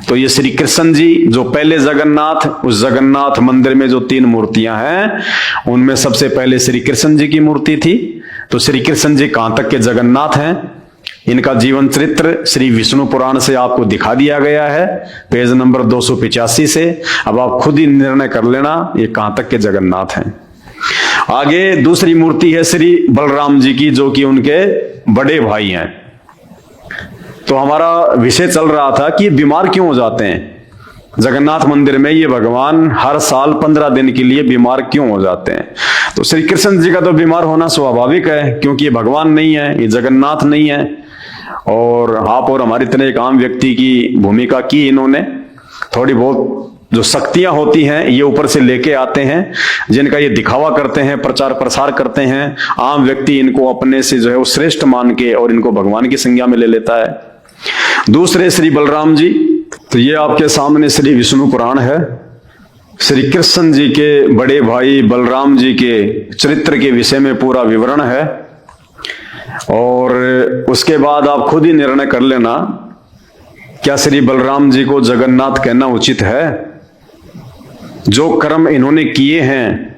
तो ये श्री कृष्ण जी जो पहले जगन्नाथ, उस जगन्नाथ मंदिर में जो 3 मूर्तियां हैं उनमें सबसे पहले श्री कृष्ण जी की मूर्ति थी। तो श्री कृष्ण जी कहां तक के जगन्नाथ हैं, इनका जीवन चरित्र श्री विष्णु पुराण से आपको दिखा दिया गया है, पेज नंबर 285 से। अब आप खुद ही निर्णय कर लेना ये कहां तक के जगन्नाथ हैं। आगे दूसरी मूर्ति है श्री बलराम जी की, जो कि उनके बड़े भाई हैं। तो हमारा विषय चल रहा था कि बीमार क्यों हो जाते हैं जगन्नाथ मंदिर में, ये भगवान हर साल 15 दिन के लिए बीमार क्यों हो जाते हैं। तो श्री कृष्ण जी का तो बीमार होना स्वाभाविक है, क्योंकि ये भगवान नहीं है, ये जगन्नाथ नहीं है। और आप और हमारी तरह एक आम व्यक्ति की भूमिका की इन्होंने। थोड़ी बहुत जो शक्तियां होती हैं ये ऊपर से लेके आते हैं, जिनका ये दिखावा करते हैं, प्रचार प्रसार करते हैं। आम व्यक्ति इनको अपने से जो है वो श्रेष्ठ मान के और इनको भगवान की संज्ञा में ले लेता है। दूसरे श्री बलराम जी, तो ये आपके सामने श्री विष्णु पुराण है। श्री कृष्ण जी के बड़े भाई बलराम जी के चरित्र के विषय में पूरा विवरण है। और उसके बाद आप खुद ही निर्णय कर लेना, क्या श्री बलराम जी को जगन्नाथ कहना उचित है। जो कर्म इन्होंने किए हैं,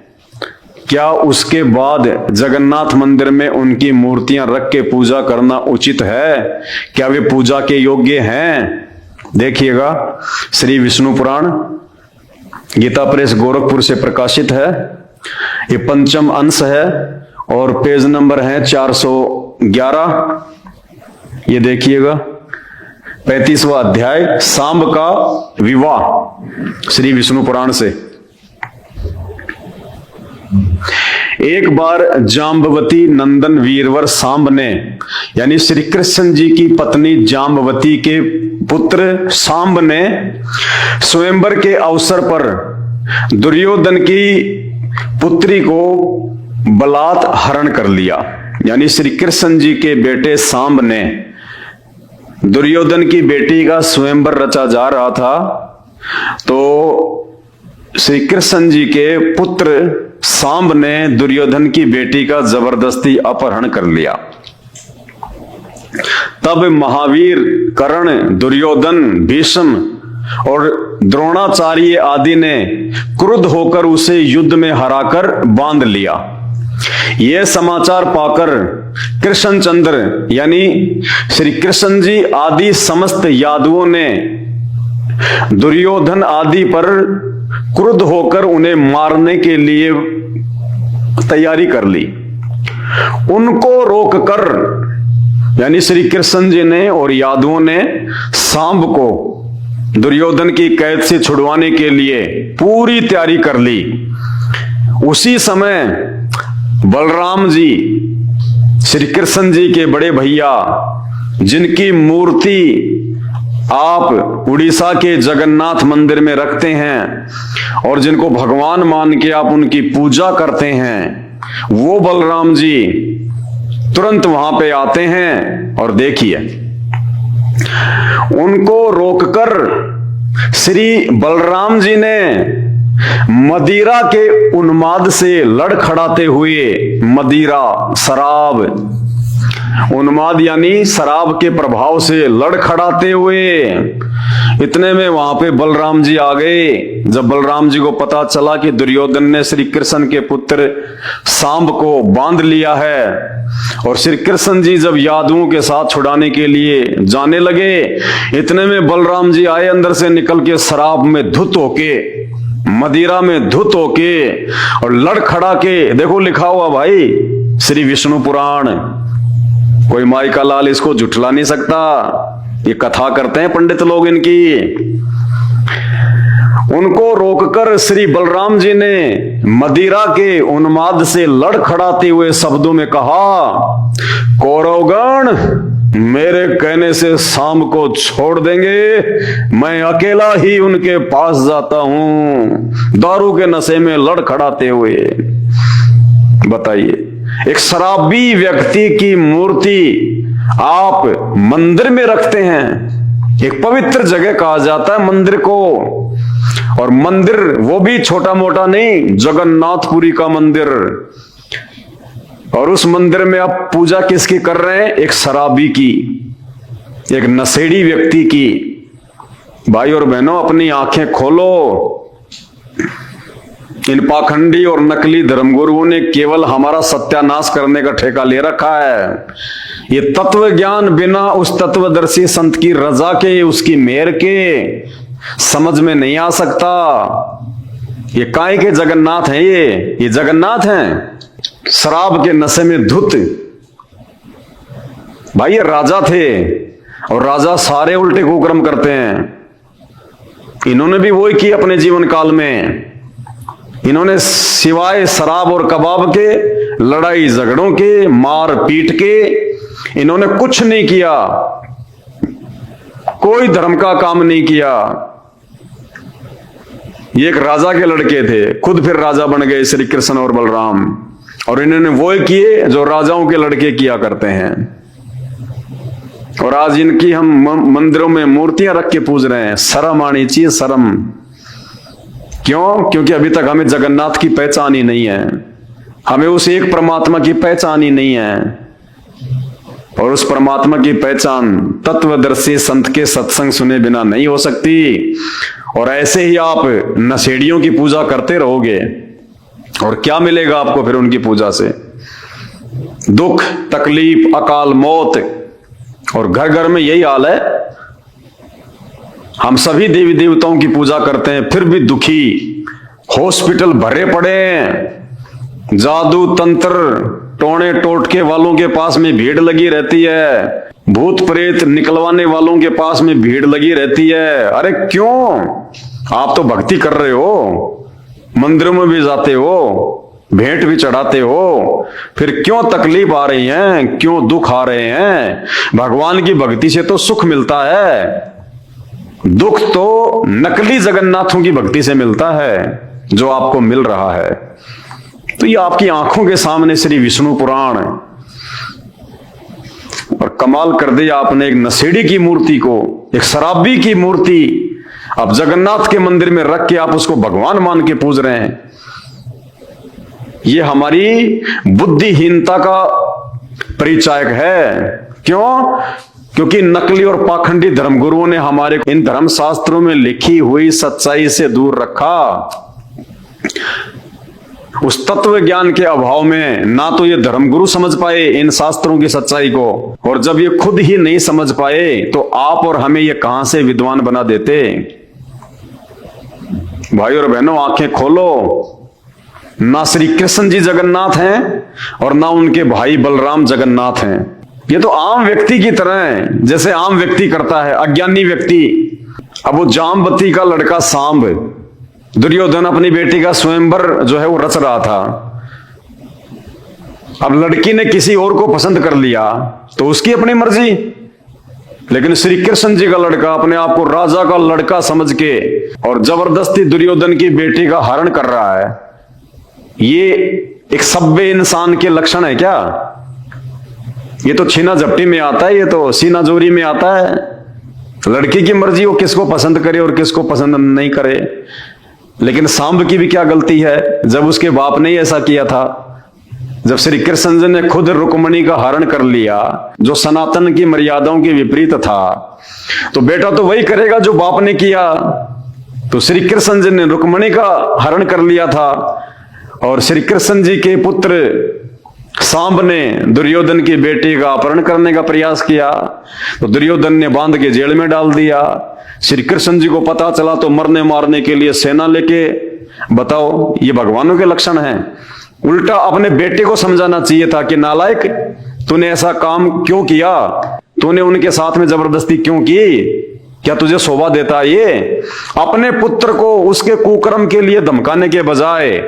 क्या उसके बाद जगन्नाथ मंदिर में उनकी मूर्तियां रख के पूजा करना उचित है, क्या वे पूजा के योग्य हैं। देखिएगा श्री विष्णु पुराण गीता प्रेस गोरखपुर से प्रकाशित है, ये पंचम अंश है और पेज नंबर है 411। ये देखिएगा 35वां अध्याय, सांब का विवाह, श्री विष्णु पुराण से। एक बार जाम्बवती नंदन वीरवर सांब ने, यानी श्री कृष्ण जी की पत्नी जाम्बवती के पुत्र सांब ने स्वयंवर के अवसर पर दुर्योधन की पुत्री को बलात् हरण कर लिया। यानी श्री कृष्ण जी के बेटे सांब ने दुर्योधन की बेटी का स्वयंवर रचा जा रहा था, तो श्री कृष्ण जी के पुत्र सांब ने दुर्योधन की बेटी का जबरदस्ती अपहरण कर लिया। तब महावीर, कर्ण, दुर्योधन, भीष्म और द्रोणाचार्य आदि ने क्रुद्ध होकर उसे युद्ध में हराकर बांध लिया। यह समाचार पाकर कृष्णचंद्र यानी श्री कृष्ण जी आदि समस्त यादवों ने दुर्योधन आदि पर क्रुद्ध होकर उन्हें मारने के लिए तैयारी कर ली। उनको रोककर, यानी श्री कृष्ण जी ने और यादवों ने सांब को दुर्योधन की कैद से छुड़वाने के लिए पूरी तैयारी कर ली। उसी समय बलराम जी, श्री कृष्ण जी के बड़े भैया, जिनकी मूर्ति आप उड़ीसा के जगन्नाथ मंदिर में रखते हैं और जिनको भगवान मान के आप उनकी पूजा करते हैं, वो बलराम जी तुरंत वहां पे आते हैं। और देखिए, उनको रोककर श्री बलराम जी ने मदिरा के उन्माद से लड़खड़ाते हुए, मदिरा शराब, उन्माद यानी शराब के प्रभाव से लड़खड़ाते हुए, इतने में वहां पे बलराम जी आ गए। जब बलराम जी को पता चला कि दुर्योधन ने श्री कृष्ण के पुत्र सांब को बांध लिया है, और श्री कृष्ण जी जब यादवों के साथ छुड़ाने के लिए जाने लगे, इतने में बलराम जी आए अंदर से निकल के, शराब में धुत होके, मदिरा में धुत होके और लड़खड़ा के। देखो लिखा हुआ भाई श्री विष्णु पुराण, कोई माई का लाल इसको झुठला नहीं सकता। ये कथा करते हैं पंडित लोग इनकी। उनको रोककर श्री बलराम जी ने मदिरा के उन्माद से लड़खड़ाते हुए शब्दों में कहा, कौरवगण, मेरे कहने से सांब को छोड़ देंगे, मैं अकेला ही उनके पास जाता हूं। दारू के नशे में लड़खड़ाते हुए। बताइए, एक शराबी व्यक्ति की मूर्ति आप मंदिर में रखते हैं। एक पवित्र जगह कहा जाता है मंदिर को, और मंदिर वो भी छोटा मोटा नहीं, जगन्नाथपुरी का मंदिर। और उस मंदिर में आप पूजा किसकी कर रहे हैं? एक शराबी की, एक नशेड़ी व्यक्ति की। भाई और बहनों, अपनी आंखें खोलो। इन पाखंडी और नकली धर्मगुरुओं ने केवल हमारा सत्यानाश करने का ठेका ले रखा है। ये तत्व ज्ञान बिना उस तत्वदर्शी संत की रजा के, उसकी मेहर के समझ में नहीं आ सकता। ये काय के जगन्नाथ हैं, ये जगन्नाथ हैं, शराब के नशे में धुत। भाई ये राजा थे, और राजा सारे उल्टे कुकर्म करते हैं। इन्होंने भी वही किया अपने जीवन काल में। इन्होंने सिवाय शराब और कबाब के, लड़ाई झगड़ों के, मार पीट के, इन्होंने कुछ नहीं किया। कोई धर्म का काम नहीं किया। ये एक राजा के लड़के थे, खुद फिर राजा बन गए श्री कृष्ण और बलराम, और इन्होंने वो किए जो राजाओं के लड़के किया करते हैं। और आज इनकी हम मंदिरों में मूर्तियां रख के पूज रहे हैं। शर्म आनी चाहिए, शर्म। क्यों? क्योंकि अभी तक हमें जगन्नाथ की पहचान ही नहीं है, हमें उस एक परमात्मा की पहचान ही नहीं है। और उस परमात्मा की पहचान तत्वदर्शी संत के सत्संग सुने बिना नहीं हो सकती। और ऐसे ही आप नशेड़ियों की पूजा करते रहोगे, और क्या मिलेगा आपको फिर उनकी पूजा से? दुख, तकलीफ, अकाल मौत। और घर घर में यही हाल है। हम सभी देवी देवताओं की पूजा करते हैं, फिर भी दुखी। हॉस्पिटल भरे पड़े हैं, जादू तंत्र टोने टोटके वालों के पास में भीड़ लगी रहती है, भूत प्रेत निकलवाने वालों के पास में भीड़ लगी रहती है। अरे क्यों? आप तो भक्ति कर रहे हो, मंदिरों में भी जाते हो, भेंट भी चढ़ाते हो, फिर क्यों तकलीफ आ रही है, क्यों दुख आ रहे हैं? भगवान की भक्ति से तो सुख मिलता है, दुख तो नकली जगन्नाथों की भक्ति से मिलता है जो आपको मिल रहा है। तो ये आपकी आंखों के सामने श्री विष्णु पुराण, और कमाल कर दिया आपने। एक नशेड़ी की मूर्ति को, एक शराबी की मूर्ति आप जगन्नाथ के मंदिर में रख के आप उसको भगवान मान के पूज रहे हैं। ये हमारी बुद्धिहीनता का परिचायक है। क्यों? क्योंकि नकली और पाखंडी धर्मगुरुओं ने हमारे इन धर्म शास्त्रों में लिखी हुई सच्चाई से दूर रखा। उस तत्व ज्ञान के अभाव में ना तो ये धर्मगुरु समझ पाए इन शास्त्रों की सच्चाई को, और जब ये खुद ही नहीं समझ पाए तो आप और हमें ये कहां से विद्वान बना देते। भाई और बहनों, आंखें खोलो। ना श्री कृष्ण जी जगन्नाथ हैं और ना उनके भाई बलराम जगन्नाथ हैं। ये तो आम व्यक्ति की तरह है, जैसे आम व्यक्ति करता है, अज्ञानी व्यक्ति। अब वो जामवती का लड़का सांब, दुर्योधन अपनी बेटी का स्वयंवर जो है वो रच रहा था। अब लड़की ने किसी और को पसंद कर लिया तो उसकी अपनी मर्जी, लेकिन श्री कृष्ण जी का लड़का अपने आप को राजा का लड़का समझ के और जबरदस्ती दुर्योधन की बेटी का हरण कर रहा है। ये एक सभ्य इंसान के लक्षण है क्या? ये तो छीना झपटी में आता है, ये तो सीना जोरी में आता है। लड़की की मर्जी, वो किसको पसंद करे और किसको पसंद नहीं करे। लेकिन सांब की भी क्या गलती है जब उसके बाप ने ही ऐसा किया था। जब श्री कृष्ण जी ने खुद रुक्मणी का हरण कर लिया, जो सनातन की मर्यादाओं के विपरीत था, तो बेटा तो वही करेगा जो बाप ने किया। तो श्री कृष्ण जी ने रुक्मणी का हरण कर लिया था, और श्री कृष्ण जी के पुत्र सांब ने दुर्योधन की बेटी का अपहरण करने का प्रयास किया, तो दुर्योधन ने बांध के जेल में डाल दिया। श्री कृष्ण जी को पता चला तो मरने मारने के लिए सेना लेके, बताओ ये भगवानों के लक्षण हैं। उल्टा अपने बेटे को समझाना चाहिए था कि नालायक, तूने ऐसा काम क्यों किया, तूने उनके साथ में जबरदस्ती क्यों की, क्या तुझे शोभा देता ये? अपने पुत्र को उसके कुकर्म के लिए धमकाने के बजाय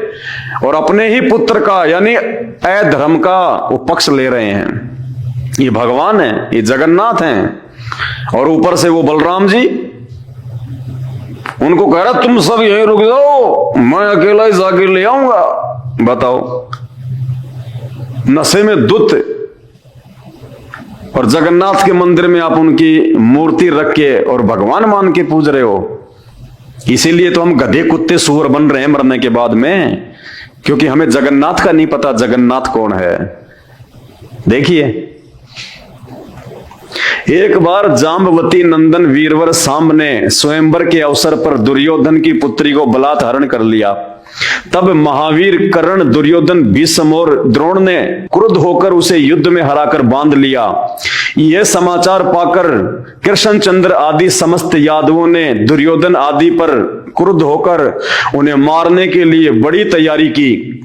और अपने ही पुत्र का यानी अधर्म का वो पक्ष ले रहे हैं। ये भगवान है, ये जगन्नाथ हैं। और ऊपर से वो बलराम जी उनको कह रहा तुम सब यहीं रुक जाओ, मैं अकेला ही जाके ले आऊंगा। बताओ, नशे में दुत, और जगन्नाथ के मंदिर में आप उनकी मूर्ति रख के और भगवान मान के पूज रहे हो। इसीलिए तो हम गधे कुत्ते सूअर बन रहे हैं मरने के बाद में, क्योंकि हमें जगन्नाथ का नहीं पता जगन्नाथ कौन है। देखिए एक बार जाम्बवती नंदन वीरवर सांब ने स्वयंवर के अवसर पर दुर्योधन की पुत्री को बलात्कार कर लिया। तब महावीर कर्ण, दुर्योधन, भीष्म और द्रोण ने क्रुद्ध होकर उसे युद्ध में हराकर बांध लिया। यह समाचार पाकर कृष्णचंद्र आदि समस्त यादवों ने दुर्योधन आदि पर क्रुद्ध होकर उन्हें मारने के लिए बड़ी तैयारी की।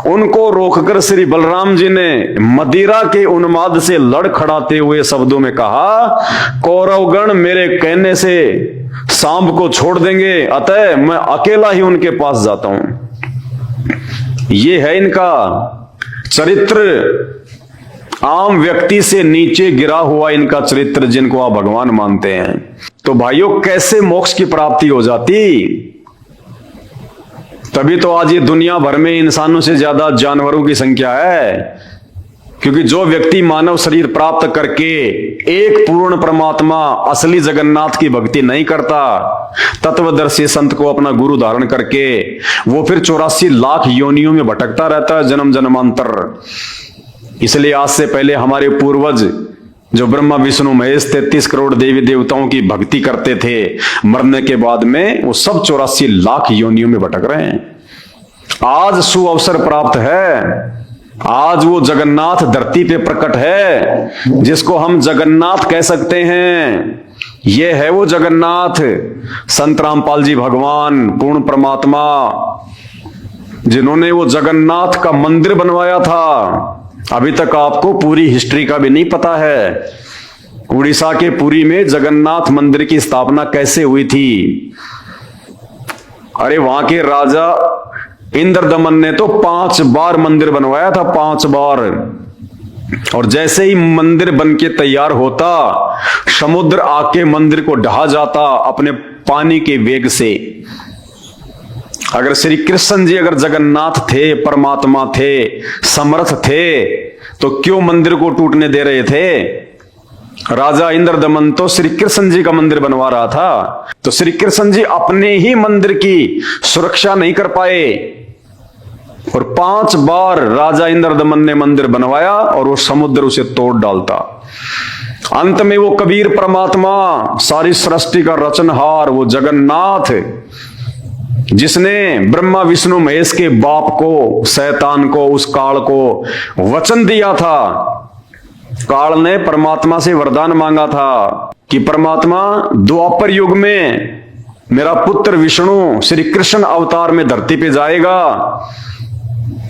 उनको रोककर श्री बलराम जी ने मदिरा के उन्माद से लड़खड़ाते हुए शब्दों में कहा, कौरवगण मेरे कहने से सांब को छोड़ देंगे, अतः मैं अकेला ही उनके पास जाता हूं। ये है इनका चरित्र, आम व्यक्ति से नीचे गिरा हुआ इनका चरित्र, जिनको आप भगवान मानते हैं। तो भाइयों, कैसे मोक्ष की प्राप्ति हो जाती? तभी तो आज ये दुनिया भर में इंसानों से ज्यादा जानवरों की संख्या है, क्योंकि जो व्यक्ति मानव शरीर प्राप्त करके एक पूर्ण परमात्मा असली जगन्नाथ की भक्ति नहीं करता, तत्वदर्शी संत को अपना गुरु धारण करके, वो फिर 84 लाख योनियों में भटकता रहता है जन्म जन्मांतर। इसलिए आज से पहले हमारे पूर्वज जो ब्रह्मा विष्णु महेश 33 करोड़ देवी देवताओं की भक्ति करते थे, मरने के बाद में वो सब 84 लाख योनियों में भटक रहे हैं। आज सुअवसर प्राप्त है, आज वो जगन्नाथ धरती पे प्रकट है, जिसको हम जगन्नाथ कह सकते हैं। ये है वो जगन्नाथ, संत रामपाल जी भगवान, पूर्ण परमात्मा, जिन्होंने वो जगन्नाथ का मंदिर बनवाया था। अभी तक आपको पूरी हिस्ट्री का भी नहीं पता है, उड़ीसा के पुरी में जगन्नाथ मंदिर की स्थापना कैसे हुई थी। अरे वहां के राजा इंद्रदमन ने तो 5 बार मंदिर बनवाया था, 5 बार। और जैसे ही मंदिर बन के तैयार होता, समुद्र आके मंदिर को ढहा जाता अपने पानी के वेग से। अगर श्री कृष्ण जी अगर जगन्नाथ थे, परमात्मा थे, समर्थ थे, तो क्यों मंदिर को टूटने दे रहे थे? राजा इंद्रदमन तो श्री कृष्ण जी का मंदिर बनवा रहा था, तो श्री कृष्ण जी अपने ही मंदिर की सुरक्षा नहीं कर पाए, और 5 बार राजा इंद्रदमन ने मंदिर बनवाया और वो समुद्र उसे तोड़ डालता। अंत में वो कबीर परमात्मा, सारी सृष्टि का रचनहार, वो जगन्नाथ, जिसने ब्रह्मा विष्णु महेश के बाप को, शैतान को, उस काल को वचन दिया था। काल ने परमात्मा से वरदान मांगा था कि परमात्मा, द्वापर युग में मेरा पुत्र विष्णु श्री कृष्ण अवतार में धरती पे जाएगा,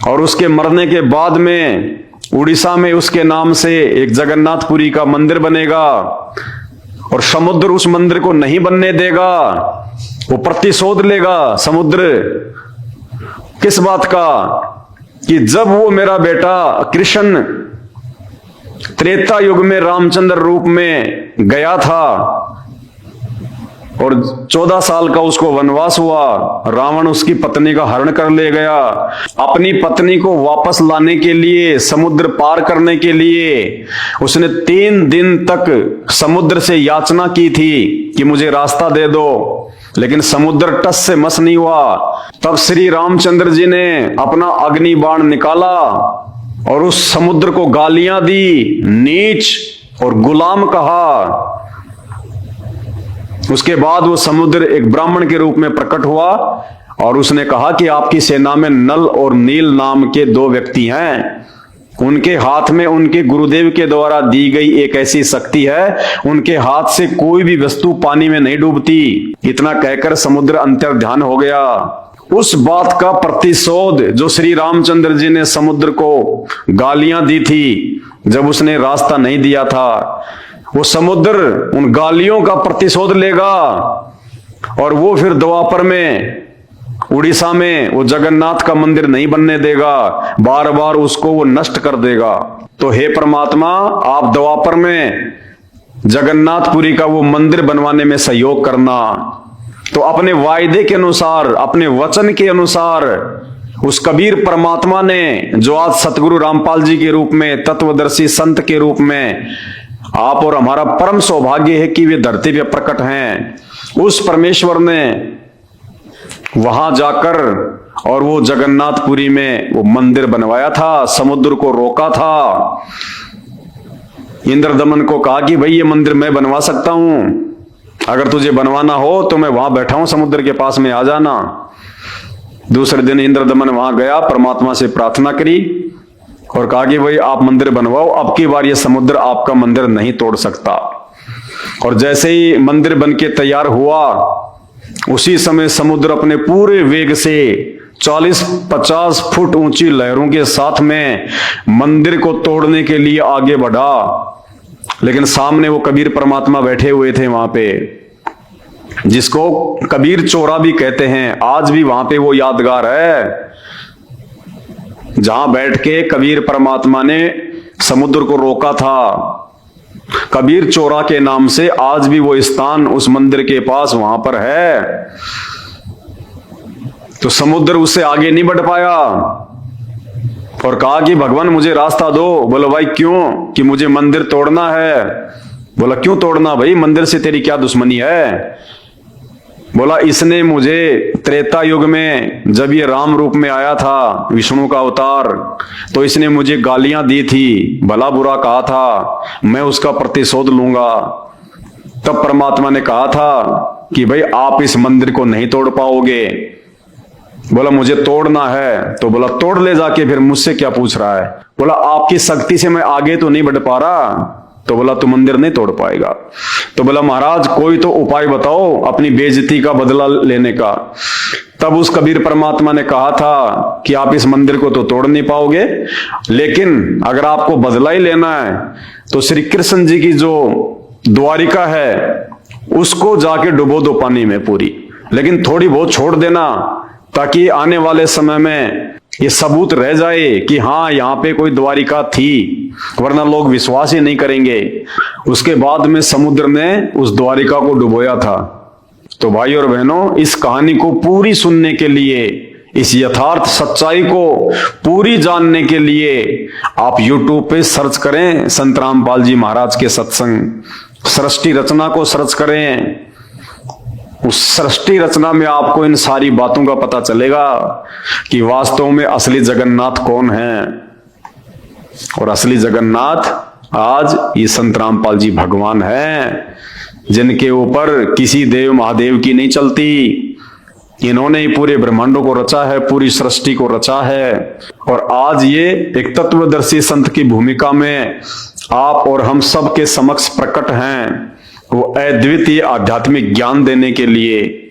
और उसके मरने के बाद में उड़ीसा में उसके नाम से एक जगन्नाथपुरी का मंदिर बनेगा, और समुद्र उस मंदिर को नहीं बनने देगा, वो प्रतिशोध लेगा समुद्र। किस बात का? कि जब वो मेरा बेटा कृष्ण त्रेता युग में रामचंद्र रूप में गया था और 14 साल का उसको वनवास हुआ, रावण उसकी पत्नी का हरण कर ले गया। अपनी पत्नी को वापस लाने के लिए, समुद्र पार करने के लिए उसने 3 दिन तक समुद्र से याचना की थी कि मुझे रास्ता दे दो, लेकिन समुद्र टस से मस नहीं हुआ। तब श्री रामचंद्र जी ने अपना अग्नि बाण निकाला और उस समुद्र को गालियां दी, नीच और गुलाम कहा। उसके बाद वो समुद्र एक ब्राह्मण के रूप में प्रकट हुआ और उसने कहा कि आपकी सेना में नल और नील नाम के 2 व्यक्ति हैं, उनके हाथ में उनके गुरुदेव के द्वारा दी गई एक ऐसी शक्ति है, उनके हाथ से कोई भी वस्तु पानी में नहीं डूबती। इतना कहकर समुद्र अंतर्ध्यान हो गया। उस बात का प्रतिशोध जो श्री रामचंद्र जी ने समुद्र को गालियां दी थी जब उसने रास्ता नहीं दिया था, वो समुद्र उन गालियों का प्रतिशोध लेगा और वो फिर द्वापर में उड़ीसा में वो जगन्नाथ का मंदिर नहीं बनने देगा, बार बार उसको वो नष्ट कर देगा। तो हे परमात्मा, आप द्वापर में जगन्नाथपुरी का वो मंदिर बनवाने में सहयोग करना। तो अपने वायदे के अनुसार, अपने वचन के अनुसार उस कबीर परमात्मा ने, जो आज सतगुरु रामपाल जी के रूप में, तत्वदर्शी संत के रूप में आप और हमारा परम सौभाग्य है कि वे धरती पे प्रकट हैं, उस परमेश्वर ने वहां जाकर और वो जगन्नाथपुरी में वो मंदिर बनवाया था, समुद्र को रोका था। इंद्रदमन को कहा कि भाई ये मंदिर मैं बनवा सकता हूं, अगर तुझे बनवाना हो तो मैं वहां बैठा हूं समुद्र के पास में, आ जाना। दूसरे दिन इंद्रदमन वहां गया, परमात्मा से प्रार्थना करी और कहा कि भाई आप मंदिर बनवाओ, अब की बार ये समुद्र आपका मंदिर नहीं तोड़ सकता। और जैसे ही मंदिर बनके तैयार हुआ, उसी समय समुद्र अपने पूरे वेग से 40-50 फुट ऊंची लहरों के साथ में मंदिर को तोड़ने के लिए आगे बढ़ा। लेकिन सामने वो कबीर परमात्मा बैठे हुए थे वहां पे, जिसको कबीर चोरा भी कहते हैं। आज भी वहां पे वो यादगार है जहां बैठ के कबीर परमात्मा ने समुद्र को रोका था। कबीर चोरा के नाम से आज भी वो स्थान उस मंदिर के पास वहां पर है। तो समुद्र उससे आगे नहीं बढ़ पाया और कहा कि भगवान मुझे रास्ता दो। बोलो भाई क्यों? कि मुझे मंदिर तोड़ना है। बोला क्यों तोड़ना भाई, मंदिर से तेरी क्या दुश्मनी है? बोला इसने मुझे त्रेता युग में जब ये राम रूप में आया था, विष्णु का अवतार, तो इसने मुझे गालियां दी थी, भला बुरा कहा था, मैं उसका प्रतिशोध लूंगा। तब परमात्मा ने कहा था कि भाई आप इस मंदिर को नहीं तोड़ पाओगे। बोला मुझे तोड़ना है। तो बोला तोड़ ले जाके, फिर मुझसे क्या पूछ रहा है? बोला आपकी शक्ति से मैं आगे तो नहीं बढ़ पा रहा। तो बोला तू मंदिर नहीं तोड़ पाएगा। तो बोला महाराज कोई तो उपाय बताओ अपनी बेइज्जती का बदला लेने का। तब उस कबीर परमात्मा ने कहा था कि आप इस मंदिर को तो तोड़ नहीं पाओगे, लेकिन अगर आपको बदला ही लेना है तो श्री कृष्ण जी की जो द्वारिका है उसको जाके डुबो दो पानी में पूरी, लेकिन थोड़ी बहुत छोड़ देना, ताकि आने वाले समय में ये सबूत रह जाए कि हाँ यहाँ पे कोई द्वारिका थी, वरना लोग विश्वास ही नहीं करेंगे। उसके बाद में समुद्र ने उस द्वारिका को डुबोया था। तो भाई और बहनों, इस कहानी को पूरी सुनने के लिए, इस यथार्थ सच्चाई को पूरी जानने के लिए आप YouTube पे सर्च करें संत रामपाल जी महाराज के सत्संग, सृष्टि रचना को सर्च करें। उस सृष्टि रचना में आपको इन सारी बातों का पता चलेगा कि वास्तव में असली जगन्नाथ कौन है। और असली जगन्नाथ आज ये संत रामपाल जी भगवान हैं, जिनके ऊपर किसी देव महादेव की नहीं चलती। इन्होंने ही पूरे ब्रह्मांडों को रचा है, पूरी सृष्टि को रचा है। और आज ये एक तत्वदर्शी संत की भूमिका में आप और हम सब के समक्ष प्रकट हैं। वो अद्वितीय आध्यात्मिक ज्ञान देने के लिए,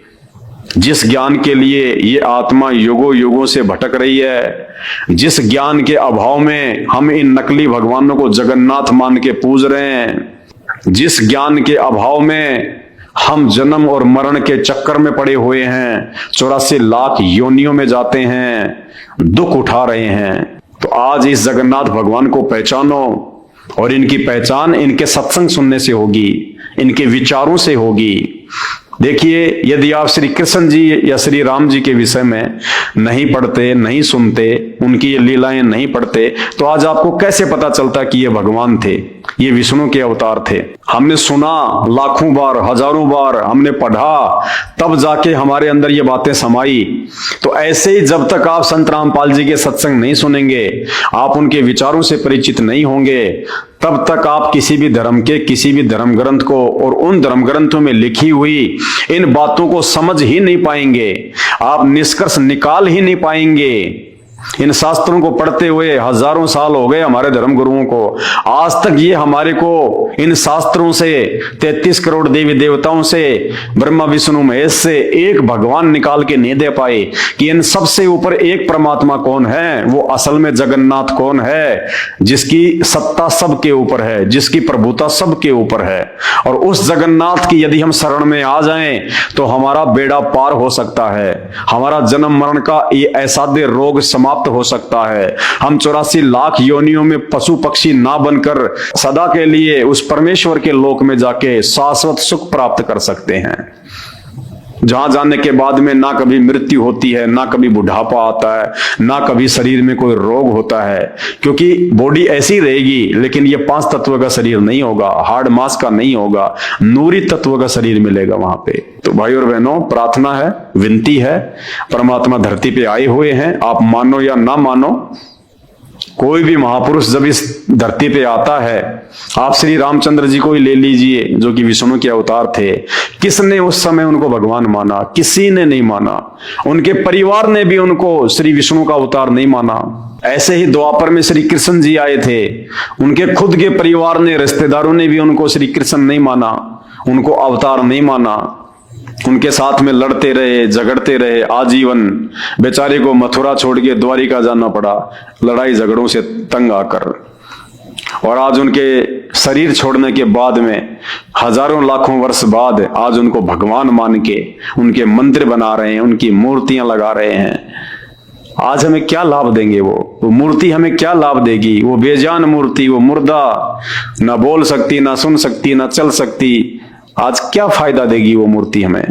जिस ज्ञान के लिए ये आत्मा युगों युगों से भटक रही है, जिस ज्ञान के अभाव में हम इन नकली भगवानों को जगन्नाथ मान के पूज रहे हैं, जिस ज्ञान के अभाव में हम जन्म और मरण के चक्कर में पड़े हुए हैं, 84 लाख योनियों में जाते हैं, दुख उठा रहे हैं। तो आज इस जगन्नाथ भगवान को पहचानो, और इनकी पहचान इनके सत्संग सुनने से होगी, इनके विचारों से होगी। देखिए, यदि आप श्री कृष्ण जी या श्री राम जी के विषय में नहीं पढ़ते, नहीं सुनते, उनकी ये लीलाएं नहीं पढ़ते, तो आज आपको कैसे पता चलता कि ये भगवान थे, ये विष्णु के अवतार थे? हमने सुना लाखों बार, हजारों बार हमने पढ़ा, तब जाके हमारे अंदर ये बातें समाई। तो ऐसे ही जब तक आप संत रामपाल जी के सत्संग नहीं सुनेंगे, आप उनके विचारों से परिचित नहीं होंगे, तब तक आप किसी भी धर्म के किसी भी धर्म ग्रंथ को और उन धर्म ग्रंथों में लिखी हुई इन बातों को समझ ही नहीं पाएंगे, आप निष्कर्ष निकाल ही नहीं पाएंगे। इन शास्त्रों को पढ़ते हुए हजारों साल हो गए हमारे धर्म गुरुओं को, आज तक ये हमारे को इन शास्त्रों से, 33 करोड़ देवी देवताओं से, ब्रह्मा विष्णु महेश से एक भगवान निकाल के नहीं दे पाए कि इन सबसे ऊपर एक परमात्मा कौन है, वो असल में जगन्नाथ कौन है, जिसकी सत्ता सबके ऊपर है, जिसकी प्रभुता सबके ऊपर है। और उस जगन्नाथ की यदि हम शरण में आ जाएं तो हमारा बेड़ा पार हो सकता है, हमारा जन्म मरण का ये असाध्य रोग समाप्त हो सकता है। हम 84 लाख योनियों में पशु पक्षी ना बनकर सदा के लिए उस परमेश्वर के लोक में जाके शाश्वत सुख प्राप्त कर सकते हैं, जहां जाने के बाद में ना कभी मृत्यु होती है, ना कभी बुढ़ापा आता है, ना कभी शरीर में कोई रोग होता है, क्योंकि बॉडी ऐसी रहेगी, लेकिन ये 5 तत्व का शरीर नहीं होगा, हार्ड मास का नहीं होगा, नूरी तत्व का शरीर मिलेगा वहां पे। तो भाई और बहनों, प्रार्थना है, विनती है, परमात्मा धरती पे आए हुए हैं, आप मानो या ना मानो, कोई भी महापुरुष जब इस धरती पे आता है, आप श्री रामचंद्र जी को ही ले लीजिए जो कि विष्णु के अवतार थे, किसने उस समय उनको भगवान माना? किसी ने नहीं माना। उनके परिवार ने भी उनको श्री विष्णु का अवतार नहीं माना। ऐसे ही द्वापर में श्री कृष्ण जी आए थे, उनके खुद के परिवार ने, रिश्तेदारों ने भी उनको श्री कृष्ण नहीं माना, उनको अवतार नहीं माना। उनके साथ में लड़ते रहे, झगड़ते रहे आजीवन। बेचारे को मथुरा छोड़ के द्वारिका जाना पड़ा लड़ाई झगड़ों से तंग आकर। और आज उनके शरीर छोड़ने के बाद में हजारों लाखों वर्ष बाद आज उनको भगवान मान के उनके मंदिर बना रहे हैं, उनकी मूर्तियां लगा रहे हैं। आज हमें क्या लाभ देंगे? वो मूर्ति हमें क्या लाभ देगी? वो बेजान मूर्ति, वो मुर्दा, ना बोल सकती, ना सुन सकती, ना चल सकती, आज क्या फायदा देगी वो मूर्ति हमें?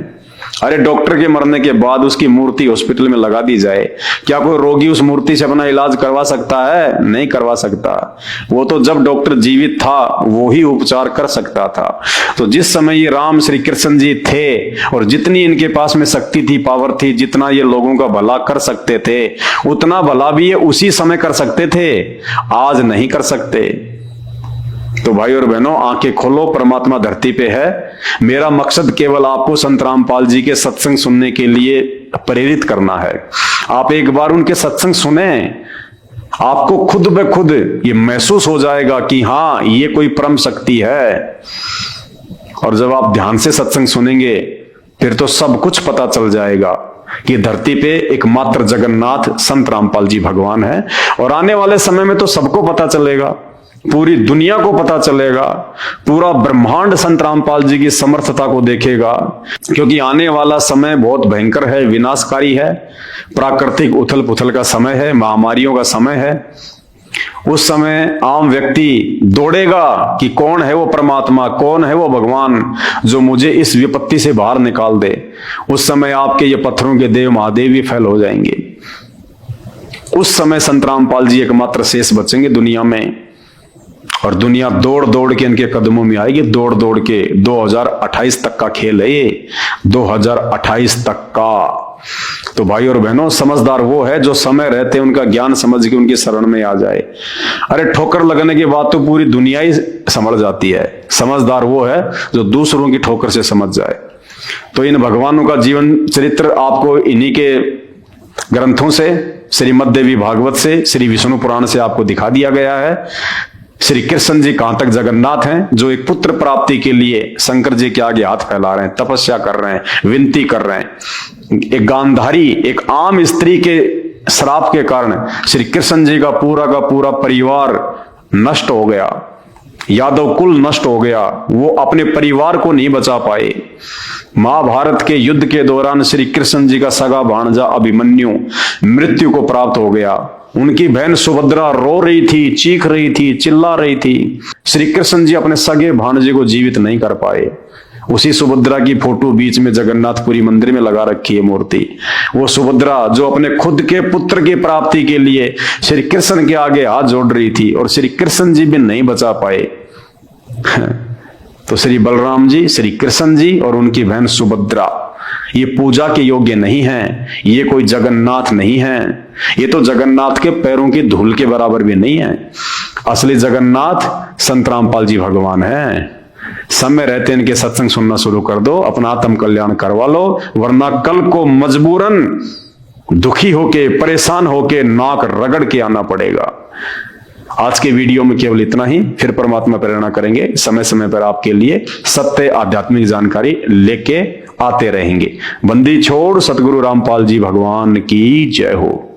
अरे डॉक्टर के मरने के बाद उसकी मूर्ति हॉस्पिटल में लगा दी जाए, क्या कोई रोगी उस मूर्ति से अपना इलाज करवा सकता है? नहीं करवा सकता। वो तो जब डॉक्टर जीवित था वो ही उपचार कर सकता था। तो जिस समय ये राम श्री कृष्ण जी थे और जितनी इनके पास में शक्ति थी, पावर थी, जितना ये लोगों का भला कर सकते थे, उतना भला भी ये उसी समय कर सकते थे, आज नहीं कर सकते। तो भाई और बहनों, आंखें खोलो, परमात्मा धरती पे है। मेरा मकसद केवल आपको संत रामपाल जी के सत्संग सुनने के लिए प्रेरित करना है। आप एक बार उनके सत्संग सुने, आपको खुद ब खुद ये महसूस हो जाएगा कि हाँ, ये कोई परम शक्ति है। और जब आप ध्यान से सत्संग सुनेंगे फिर तो सब कुछ पता चल जाएगा कि धरती पे एकमात्र जगन्नाथ संत रामपाल जी भगवान है। और आने वाले समय में तो सबको पता चलेगा, पूरी दुनिया को पता चलेगा, पूरा ब्रह्मांड संत रामपाल जी की समर्थता को देखेगा। क्योंकि आने वाला समय बहुत भयंकर है, विनाशकारी है, प्राकृतिक उथल पुथल का समय है, महामारियों का समय है। उस समय आम व्यक्ति दौड़ेगा कि कौन है वो परमात्मा, कौन है वो भगवान जो मुझे इस विपत्ति से बाहर निकाल दे। उस समय आपके ये पत्थरों के देव महादेव भी फैल हो जाएंगे। उस समय संत रामपाल जी एकमात्र शेष बचेंगे दुनिया में। और दुनिया दौड़ दौड़ के इनके कदमों में आएगी, दौड़ दौड़ के। 2028 तक का खेल है ये, 2028 तक का। तो भाई और बहनों, समझदार वो है जो समय रहते उनका ज्ञान समझ के उनकी शरण में आ जाए। अरे ठोकर लगने के बाद तो पूरी दुनिया ही संभल जाती है। समझदार वो है जो दूसरों की ठोकर से समझ जाए। तो इन भगवानों का जीवन चरित्र आपको इन्हीं के ग्रंथों से, श्रीमद् देवी भागवत से, श्री विष्णु पुराण से आपको दिखा दिया गया है। श्री कृष्ण जी कहां तक जगन्नाथ हैं, जो एक पुत्र प्राप्ति के लिए शंकर जी के आगे हाथ फैला रहे हैं, तपस्या कर रहे हैं, विनती कर रहे हैं। एक गांधारी, एक आम स्त्री के श्राप के कारण श्री कृष्ण जी का पूरा परिवार नष्ट हो गया, यादव कुल नष्ट हो गया। वो अपने परिवार को नहीं बचा पाए। महाभारत के युद्ध के दौरान श्री कृष्ण जी का सगा भांजा अभिमन्यु मृत्यु को प्राप्त हो गया। उनकी बहन सुभद्रा रो रही थी, चीख रही थी, चिल्ला रही थी। श्री कृष्ण जी अपने सगे भांजे को जीवित नहीं कर पाए। उसी सुभद्रा की फोटो बीच में जगन्नाथपुरी मंदिर में लगा रखी है मूर्ति। वो सुभद्रा जो अपने खुद के पुत्र की प्राप्ति के लिए श्री कृष्ण के आगे हाथ जोड़ रही थी और श्री कृष्ण जी भी नहीं बचा पाए। तो श्री बलराम जी, श्री कृष्ण जी और उनकी बहन सुभद्रा ये पूजा के योग्य नहीं है। ये कोई जगन्नाथ नहीं है। ये तो जगन्नाथ के पैरों की धूल के बराबर भी नहीं है। असली जगन्नाथ संत रामपाल जी भगवान है। समय रहते इनके सत्संग सुनना शुरू कर दो, अपना आत्म कल्याण करवा लो, वरना कल को मजबूरन दुखी होके, परेशान होके, नाक रगड़ के आना पड़ेगा। आज के वीडियो में केवल इतना ही। फिर परमात्मा प्रेरणा करेंगे, समय समय पर आपके लिए सत्य आध्यात्मिक जानकारी लेके आते रहेंगे। बंदी छोड़ सतगुरु रामपाल जी भगवान की जय हो।